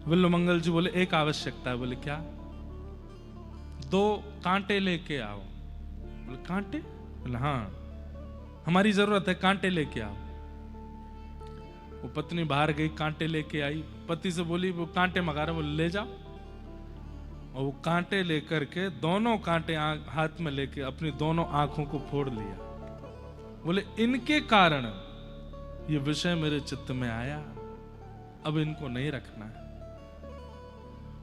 S1: बिल्व मंगल जी बोले, एक आवश्यकता है। बोले, क्या? 2 कांटे लेके आओ। बोले, कांटे? बोले, हाँ, हमारी जरूरत है, कांटे लेके आओ। वो पत्नी बाहर गई, कांटे लेके आई। पति से बोली, वो कांटे मंगा रहे, बोले, ले जाओ। और वो कांटे लेकर के, दोनों कांटे हाथ में लेके अपनी दोनों आंखों को फोड़ लिया। बोले, इनके कारण ये विषय मेरे चित्त में आया, अब इनको नहीं रखना है।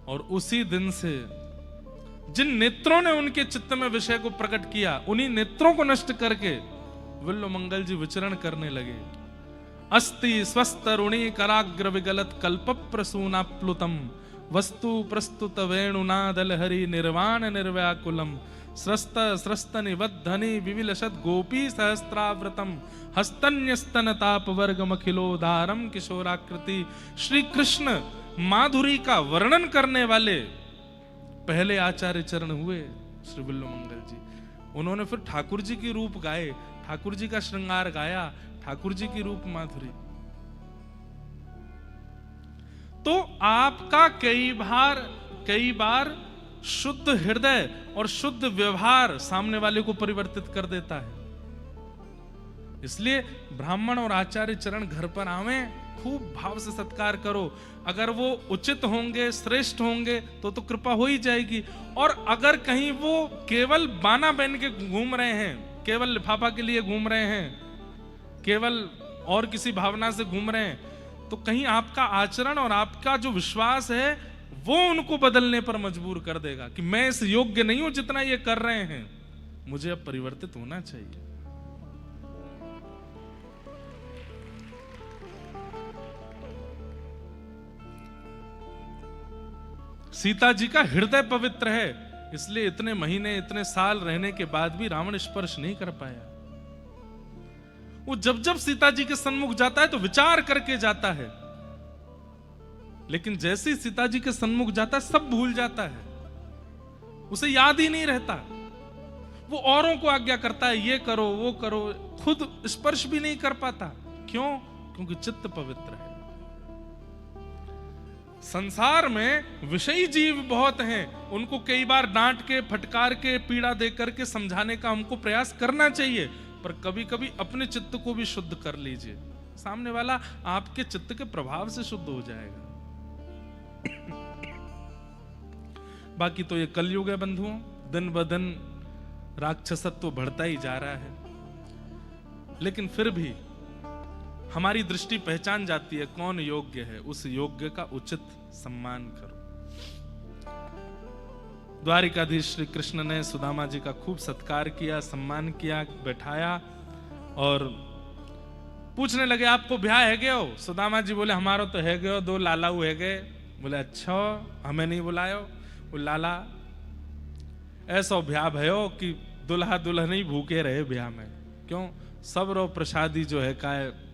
S1: और उसी दिन से जिन नेत्रों ने उनके चित्त में विषय को प्रकट किया, उन्हीं नेत्रों को नष्ट करके बिल्व मंगल जी विचरण करने लगे। अस्ति स्वस्तरुणी कराग्र विगलत कल्प प्रसूना प्लुतम वस्तु प्रस्तुत वेणुनादल हरि निर्वाण निर्व्याकुलम स्रस्त स्रस्त निबद्धनि विविलसत गोपी सहस्त्राव्रतम हस्तन्यस्तन ताप वर्गम अखिलोदारम किशोराकृति। श्री कृष्ण माधुरी का वर्णन करने वाले पहले आचार्य चरण हुए श्री बिल्व मंगल जी। उन्होंने फिर ठाकुर जी की रूप गाए, ठाकुर जी का श्रृंगार गाया, ठाकुर जी की रूप माधुरी। तो आपका कई बार शुद्ध हृदय और शुद्ध व्यवहार सामने वाले को परिवर्तित कर देता है। इसलिए ब्राह्मण और आचार्य चरण घर पर आवे, खूब भाव से सत्कार करो। अगर वो उचित होंगे, श्रेष्ठ होंगे तो कृपा हो ही जाएगी। और अगर कहीं वो केवल बाना पहन के घूम रहे हैं, केवल लिफाफा के लिए घूम रहे हैं, केवल और किसी भावना से घूम रहे हैं, तो कहीं आपका आचरण और आपका जो विश्वास है वो उनको बदलने पर मजबूर कर देगा कि मैं इस योग्य नहीं हूं जितना ये कर रहे हैं, मुझे अब परिवर्तित होना चाहिए। सीता जी का हृदय पवित्र है, इसलिए इतने महीने, इतने साल रहने के बाद भी रावण स्पर्श नहीं कर पाया। वो जब जब सीता जी के सन्मुख जाता है तो विचार करके जाता है, लेकिन जैसे ही सीता जी के सन्मुख जाता है सब भूल जाता है, उसे याद ही नहीं रहता। वो औरों को आज्ञा करता है, ये करो वो करो, खुद स्पर्श भी नहीं कर पाता। क्यों? क्योंकि चित्त पवित्र है। संसार में विषयी जीव बहुत हैं, उनको कई बार डांट के, फटकार के, पीड़ा दे करके समझाने का हमको प्रयास करना चाहिए, पर कभी कभी अपने चित्त को भी शुद्ध कर लीजिए, सामने वाला आपके चित्त के प्रभाव से शुद्ध हो जाएगा। बाकी तो ये कलयुग है बंधुओं, दिन ब दिन राक्षसत्व बढ़ता ही जा रहा है। लेकिन फिर भी हमारी दृष्टि पहचान जाती है कौन योग्य है, उस योग्य का उचित सम्मान करो। द्वारिकाधीश श्री कृष्ण ने सुदामा जी का खूब सत्कार किया, सम्मान किया, बैठाया और पूछने लगे आपको ब्याह है गयो? सुदामा जी बोले हमारा तो है गयो, 2 लाला है गए। बोले अच्छा हमें नहीं बुलायो? वो लाला ऐसा ब्याह भयो कि दुल्हा दुल्हन ही भूखे रहे ब्याह में। क्यों? सब रो प्रसादी जो है का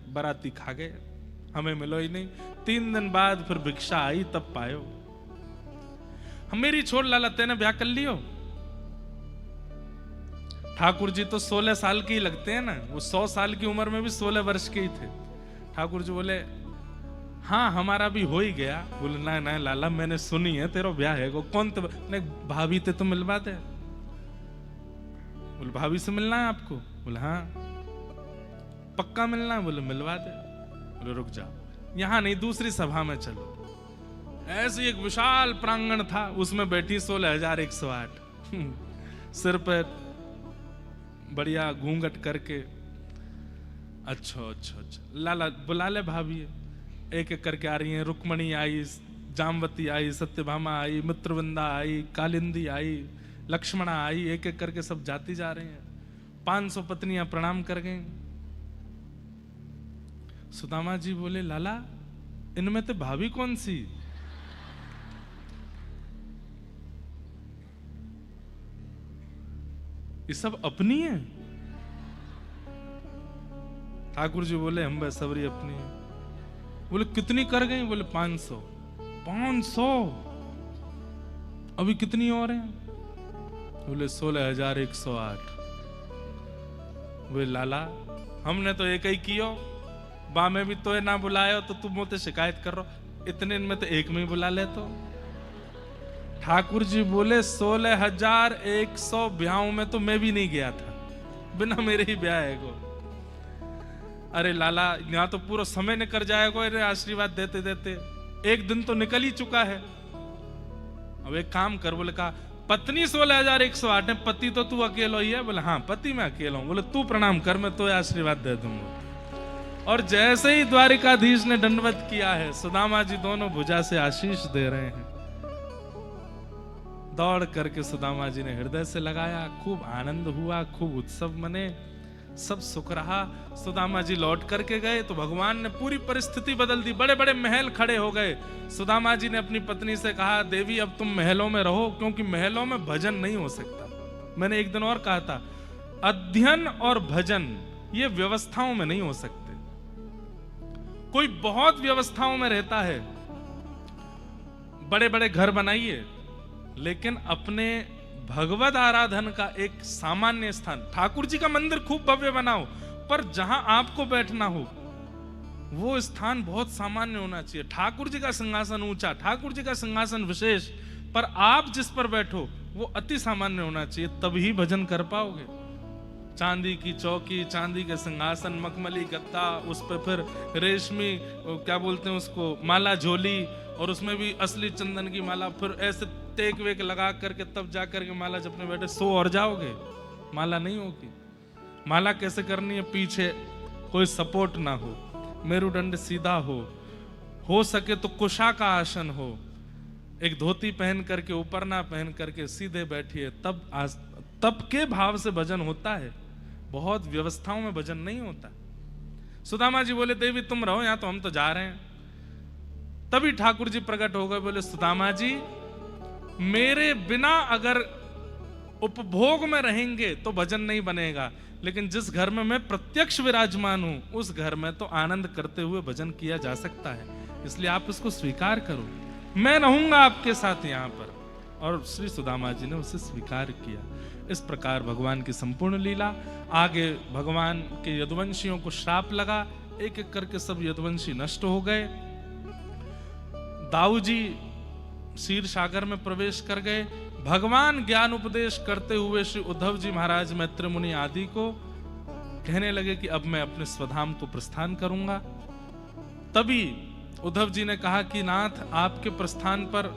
S1: बराती खा गए, हमें मिलो ही नहीं। 3 दिन बाद फिर भिक्षा आई तब पायो। हम मेरी छोड़ लाला तेने ब्याह कर लियो? ठाकुर जी तो 16 साल के ही लगते हैं ना, वो 100 साल की उम्र में भी 16 वर्ष के ही थे। ठाकुर जी बोले हाँ हमारा भी हो ही गया। बोले ना ना लाला मैंने सुनी है तेरा ब्याह है। कौन तो भाभी ते तो मिलवा दे। बोले भाभी से मिलना है आपको? बोले हाँ। पक्का मिलना है? बोले मिलवा दे। बोले रुक जाओ, यहां नहीं दूसरी सभा में चलो। ऐसे एक विशाल प्रांगण था, उसमें बैठी 16,108 सिर पर बढ़िया घूंघट करके। अच्छा अच्छा अच्छा लाला बुला ले भाभी। एक एक करके आ रही हैं। रुक्मणी आई, जामवती आई, सत्यभामा आई, मित्रवृंदा आई, कालिंदी आई, लक्ष्मणा आई, एक एक करके सब जाती जा रहे हैं। 500 पत्नियां प्रणाम कर गई। सुदामा जी बोले लाला इनमें तो भाभी कौन सी? ये सब अपनी है? ठाकुर जी बोले हम बस सबरी अपनी है। बोले कितनी कर गई? बोले 500। 500? अभी कितनी और हैं? बोले 16,108। बोले लाला हमने तो एक ही कियो, बा में भी तो ना बुलायो तो तुम मुझे शिकायत कर रहे हो। इतने में तो एक में ही बुला ले तो। ठाकुर जी बोले 16,100 ब्याहों में तो मैं भी नहीं गया था, बिना मेरे ही ब्याह है गो। अरे लाला यहाँ तो पूरा समय निकल जाएगा अरे आशीर्वाद देते देते, एक दिन तो निकल ही चुका है। अब एक काम कर। बोले कहा पत्नी 16,108 है, पति तो तू अकेलो ही है? बोले हाँ पति मैं अकेला हूं। बोले तू प्रणाम कर, मैं तो आशीर्वाद दे दूंगा। और जैसे ही द्वारिकाधीश ने दंडवत किया है, सुदामा जी दोनों भुजा से आशीष दे रहे हैं। दौड़ करके सुदामा जी ने हृदय से लगाया, खूब आनंद हुआ, खूब उत्सव मने, सब सुख रहा। सुदामा जी लौट करके गए तो भगवान ने पूरी परिस्थिति बदल दी। बड़े बड़े महल खड़े हो गए। सुदामा जी ने अपनी पत्नी से कहा देवी अब तुम महलों में रहो, क्योंकि महलों में भजन नहीं हो सकता। मैंने एक दिन और कहा था अध्ययन और भजन ये व्यवस्थाओं में नहीं हो सकते। कोई बहुत व्यवस्थाओं में रहता है, बड़े बड़े घर बनाइए, लेकिन अपने भगवत आराधन का एक सामान्य स्थान, ठाकुर जी का मंदिर खूब भव्य बनाओ, पर जहां आपको बैठना हो वो स्थान बहुत सामान्य होना चाहिए। ठाकुर जी का सिंहासन ऊंचा, ठाकुर जी का सिंहासन विशेष, पर आप जिस पर बैठो वो अति सामान्य होना चाहिए, तभी भजन कर पाओगे। चांदी की चौकी, चांदी के सिंहासन, मखमली गद्दा, उस पर फिर रेशमी क्या बोलते हैं उसको माला झोली, और उसमें भी असली चंदन की माला, फिर ऐसे टेक वेक लगा करके तब जा करके माला जपने बैठे, सो और जाओगे, माला नहीं होगी। माला कैसे करनी है? पीछे कोई सपोर्ट ना हो, मेरुदंड सीधा हो सके तो कुशा का आसन हो, एक धोती पहन करके ऊपर ना पहन करके सीधे बैठिए, तब के भाव से भजन होता है। बहुत व्यवस्थाओं में भजन नहीं होता। सुदामा जी बोले देवी तुम रहो यहां, तो हम तो जा रहे हैं। तभी ठाकुर जी प्रकट हो गए। बोले सुदामा जी मेरे बिना अगर उपभोग में रहेंगे तो भजन नहीं बनेगा, लेकिन जिस घर में मैं प्रत्यक्ष विराजमान हूं उस घर में तो आनंद करते हुए भजन किया जा सकता है, इसलिए आप इसको स्वीकार करो, मैं रहूंगा आपके साथ यहां पर। और श्री सुदामा जी ने उसे स्वीकार किया। इस प्रकार भगवान की संपूर्ण लीला। आगे भगवान के यदुवंशियों को श्राप लगा, एक एक करके सब यदुवंशी नष्ट हो गए। दाऊ जी क्षीर सागर में प्रवेश कर गए। भगवान ज्ञान उपदेश करते हुए श्री उद्धव जी महाराज, मैत्र मुनि आदि को कहने लगे कि अब मैं अपने स्वधाम को प्रस्थान करूंगा। तभी उद्धव जी ने कहा कि नाथ आपके प्रस्थान पर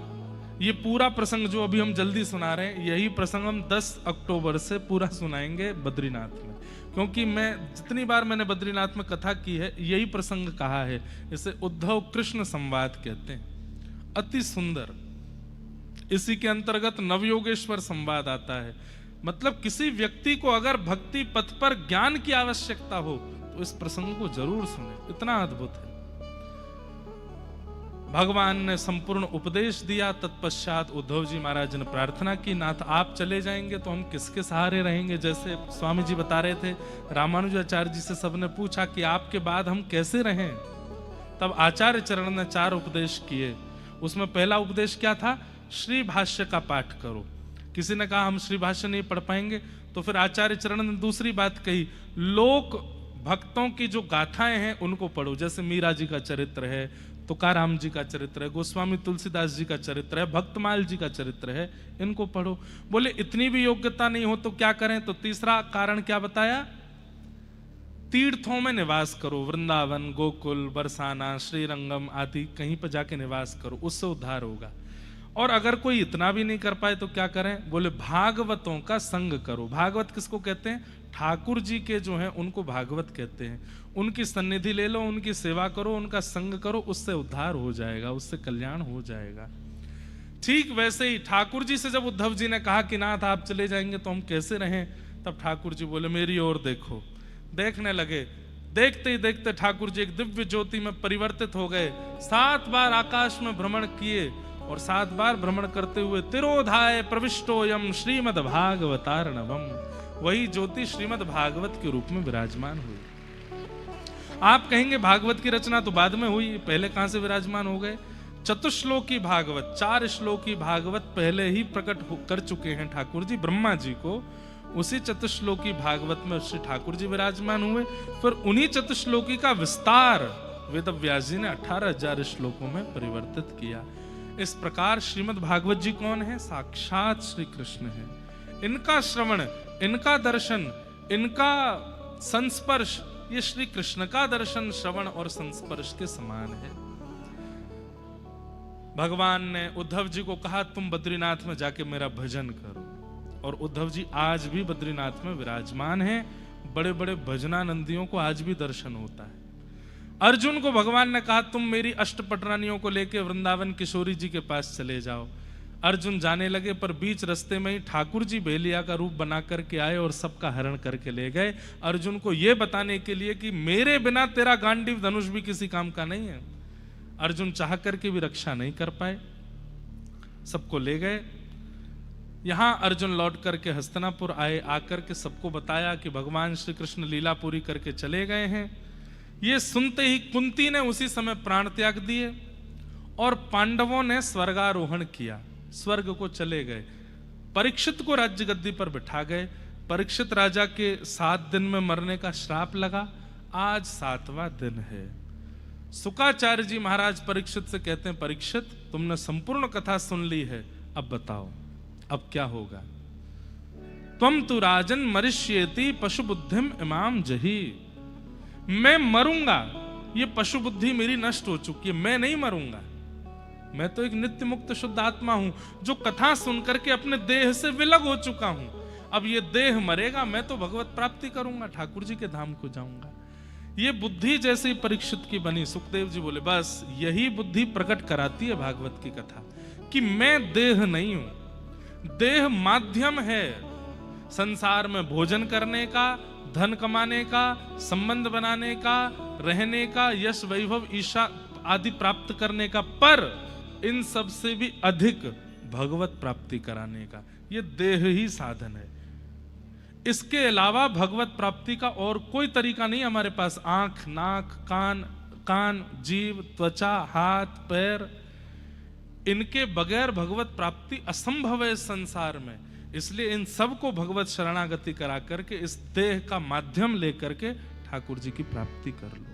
S1: ये पूरा प्रसंग जो अभी हम जल्दी सुना रहे हैं, यही प्रसंग हम 10 अक्टूबर से पूरा सुनाएंगे बद्रीनाथ में, क्योंकि मैं जितनी बार मैंने बद्रीनाथ में कथा की है यही प्रसंग कहा है। इसे उद्धव कृष्ण संवाद कहते हैं, अति सुंदर। इसी के अंतर्गत नवयोगेश्वर संवाद आता है। मतलब किसी व्यक्ति को अगर भक्ति पथ पर ज्ञान की आवश्यकता हो तो इस प्रसंग को जरूर सुने, इतना अद्भुत है। भगवान ने संपूर्ण उपदेश दिया। तत्पश्चात उद्धव जी महाराज ने प्रार्थना की, नाथ आप चले जाएंगे तो हम किसके सहारे रहेंगे। जैसे स्वामी जी बता रहे थे, रामानुजाचार्य जी से सबने पूछा कि आपके बाद हम कैसे रहें। तब आचार्य चरण ने 4 उपदेश किए। उसमें पहला उपदेश क्या था? श्री भाष्य का पाठ करो। किसी ने कहा हम श्री भाष्य नहीं पढ़ पाएंगे, तो फिर आचार्य चरण ने दूसरी बात कही, लोक भक्तों की जो गाथाएं हैं उनको पढ़ो। जैसे मीरा जी का चरित्र है, तुकाराम जी का चरित्र है, गोस्वामी तुलसीदास जी का चरित्र है, भक्तमाल जी का चरित्र है, इनको पढ़ो। बोले इतनी भी योग्यता नहीं हो तो क्या करें? तो तीसरा कारण क्या बताया? तीर्थों में निवास करो, वृंदावन, गोकुल, बरसाना, श्रीरंगम आदि कहीं पर जाके निवास करो, उससे उद्धार होगा। और अगर कोई इतना भी नहीं कर पाए तो क्या करें? बोले भागवतों का संग करो। भागवत किसको कहते हैं? ठाकुर जी के जो हैं उनको भागवत कहते हैं। उनकी सन्निधि ले लो, उनकी सेवा करो, उनका संग करो, उससे उद्धार हो जाएगा, उससे कल्याण हो जाएगा। ठीक वैसे ही ठाकुर जी से जब उद्धव जी ने कहा कि नाथ आप चले जाएंगे तो हम कैसे रहें, तब ठाकुर जी बोले मेरी ओर देखो। देखने लगे, देखते ही देखते ठाकुर जी एक दिव्य ज्योति में परिवर्तित हो गए। 7 बार आकाश में भ्रमण किए और 7 बार भ्रमण करते हुए तिरोधाय प्रविष्टोयम श्रीमद् भागवतार्णवम, वही ज्योति श्रीमद् भागवत के रूप में विराजमान हुई। आप कहेंगे भागवत की रचना तो बाद में हुई, पहले कहां से विराजमान हो गए? चतुश्लोकी भागवत, 4 श्लोकी भागवत पहले ही प्रकट कर चुके हैं ठाकुर जी ब्रह्मा जी को। उसी चतुश्लोकी भागवत में श्री ठाकुर जी विराजमान हुए। फिर उन्हीं चतुश्लोकी का विस्तार वेद व्यास जी ने 18,000 श्लोकों में परिवर्तित किया। इस प्रकार श्रीमद् भागवत जी कौन है? साक्षात श्री कृष्ण है। इनका श्रवण, इनका दर्शन, इनका संस्पर्श, ये श्री कृष्ण का दर्शन, श्रवण और संस्पर्श के समान है। भगवान ने उद्धव जी को कहा तुम बद्रीनाथ में जाके मेरा भजन करो, और उद्धव जी आज भी बद्रीनाथ में विराजमान हैं। बड़े बड़े भजनानंदियों को आज भी दर्शन होता है। अर्जुन को भगवान ने कहा तुम मेरी अष्टपटरानियों को लेकर वृंदावन किशोरी जी के पास चले जाओ। अर्जुन जाने लगे, पर बीच रास्ते में ही ठाकुर जी बेलिया का रूप बना करके आए और सबका हरण करके ले गए, अर्जुन को यह बताने के लिए कि मेरे बिना तेरा गांडीव धनुष भी किसी काम का नहीं है। अर्जुन चाह करके भी रक्षा नहीं कर पाए, सबको ले गए। यहां अर्जुन लौट करके हस्तिनापुर आए, आकर के सबको बताया कि भगवान श्री कृष्ण लीला पूरी करके चले गए हैं। ये सुनते ही कुंती ने उसी समय प्राण त्याग दिए और पांडवों ने स्वर्गारोहण किया, स्वर्ग को चले गए। परीक्षित को राज्य गद्दी पर बिठा गए। परीक्षित राजा के 7 दिन में मरने का श्राप लगा, आज 7वां दिन है। शुकाचार्य जी महाराज परीक्षित से कहते हैं, परीक्षित तुमने संपूर्ण कथा सुन ली है, अब बताओ अब क्या होगा? त्वम तु राजन मरिष्येति पशु बुद्धिम इमाम जही। मैं मरूंगा, ये पशु बुद्धि मेरी नष्ट हो चुकी है, मैं नहीं मरूंगा। मैं तो एक नित्य मुक्त शुद्ध आत्मा हूं जो कथा सुनकर के अपने देह से विलग हो चुका हूं। अब ये देह मरेगा, मैं तो भगवत प्राप्ति करूंगा, ठाकुर जी के धाम को जाऊंगा। ये बुद्धि जैसे ही परीक्षित की बनी, सुखदेव जी बोले बस यही बुद्धि प्रकट कराती है भागवत की कथा कि मैं देह नहीं हूं, देह माध्यम है संसार में भोजन करने का, धन कमाने का, संबंध बनाने का, रहने का, यश वैभव ईशा आदि प्राप्त करने का, पर इन सब से भी अधिक भगवत प्राप्ति कराने का ये देह ही साधन है। इसके अलावा भगवत प्राप्ति का और कोई तरीका नहीं हमारे पास। आंख, नाक, कान, जीव, त्वचा, हाथ, पैर, इनके बगैर भगवत प्राप्ति असंभव है इस संसार में। इसलिए इन सबको भगवत शरणागति करा करके इस देह का माध्यम लेकर के ठाकुर जी की प्राप्ति कर लो।